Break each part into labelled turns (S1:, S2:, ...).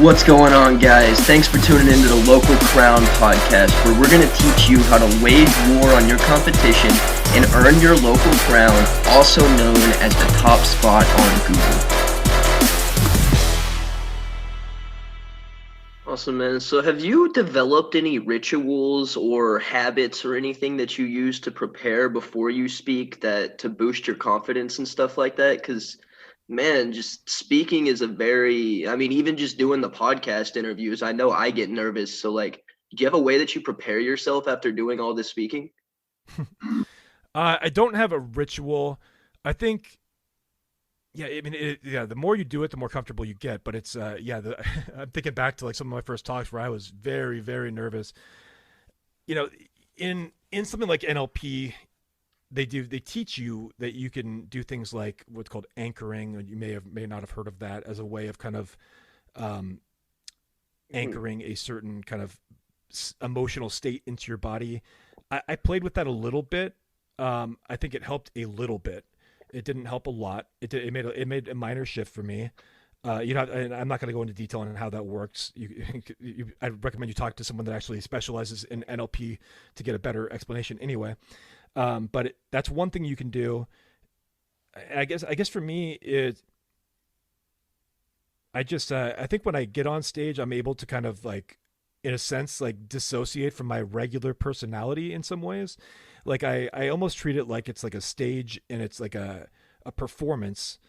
S1: What's going on, guys? Thanks for tuning into the Local Crown podcast, where we're going to teach you how to wage war on your competition and earn your local crown, also known as the top spot on Google. Awesome, man. So have you developed any rituals or habits or anything that you use to prepare before you speak to boost your confidence and stuff like that? Because man, just speaking is even just doing the podcast interviews, I know I get nervous. So do you have a way that you prepare yourself after doing all this speaking?
S2: I don't have a ritual. I think, the more you do it, the more comfortable you get. But it's, I'm thinking back to some of my first talks where I was very, very nervous. In something like NLP, they teach you that you can do things like what's called anchoring, and you may not have heard of that as a way of kind of anchoring a certain kind of emotional state into your body. I played with that a little bit. I think it helped a little bit. It didn't help a lot. It made a minor shift for me. And I'm not going to go into detail on how that works. I'd recommend you talk to someone that actually specializes in NLP to get a better explanation anyway. But that's one thing you can do. I guess for me, I think when I get on stage, I'm able to kind of in a sense, dissociate from my regular personality in some ways. I almost treat it like it's like a stage and it's like a performance,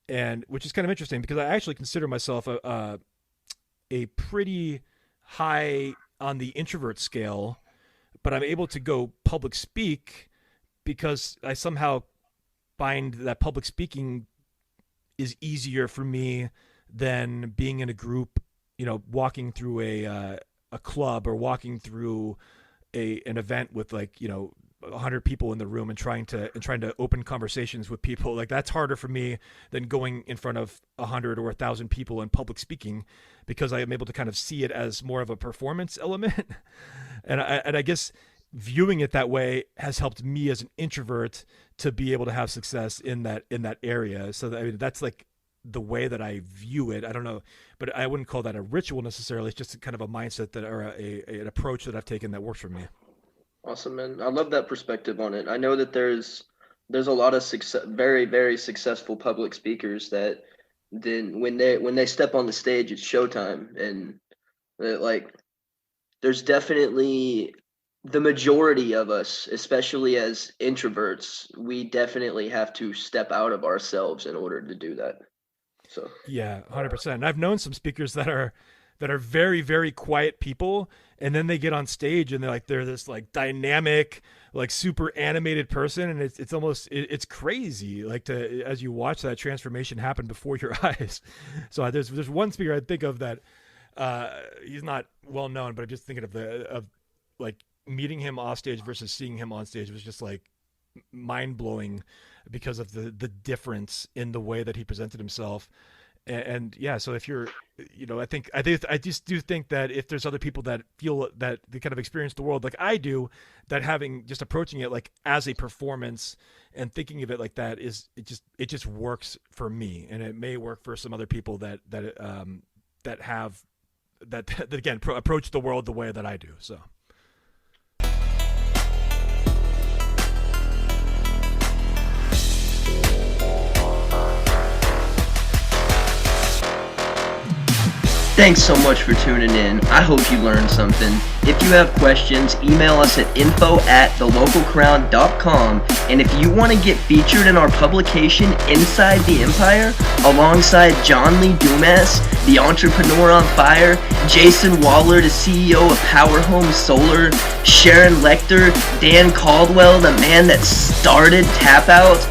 S2: and which is kind of interesting because I actually consider myself a pretty high on the introvert scale, but I'm able to go public speak because I somehow find that public speaking is easier for me than being in a group, walking through a club or walking through an event with 100 people in the room and trying to open conversations with people. That's harder for me than going in front of 100 or 1,000 people in public speaking, because I am able to kind of see it as more of a performance element. and I guess viewing it that way has helped me as an introvert to be able to have success in that area. So that's the way that I view it. I don't know, but I wouldn't call that a ritual necessarily. It's just kind of a mindset or an approach that I've taken that works for me.
S1: Awesome, man. I love that perspective on it. I know that there's a lot of very, very successful public speakers that then when they step on the stage, it's showtime. And there's definitely the majority of us, especially as introverts, we definitely have to step out of ourselves in order to do that. So
S2: yeah, 100%. I've known some speakers that are very, very quiet people, and then they get on stage and they're this dynamic, super animated person, and it's almost it's crazy as you watch that transformation happen before your eyes. So there's one speaker I think of that he's not well known, but I'm just thinking of meeting him off stage versus seeing him on stage was just mind blowing because of the difference in the way that he presented himself. And yeah, so if you're, I just do think that if there's other people that feel that they kind of experience the world like I do, that just approaching it as a performance and thinking of it like that it just works for me, and it may work for some other people that again approach the world the way that I do. So.
S1: Thanks so much for tuning in. I hope you learned something. If you have questions, email us at info@thelocalcrown.com. And if you want to get featured in our publication, Inside the Empire, alongside John Lee Dumas, the entrepreneur on fire, Jayson Waller, the CEO of Power Home Solar, Sharon Lechter, Dan Caldwell, the man that started Tap Out,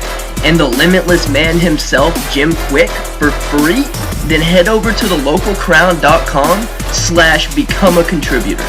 S1: and the limitless man himself, Jim Kwik, for free, then head over to thelocalcrown.com/become a contributor.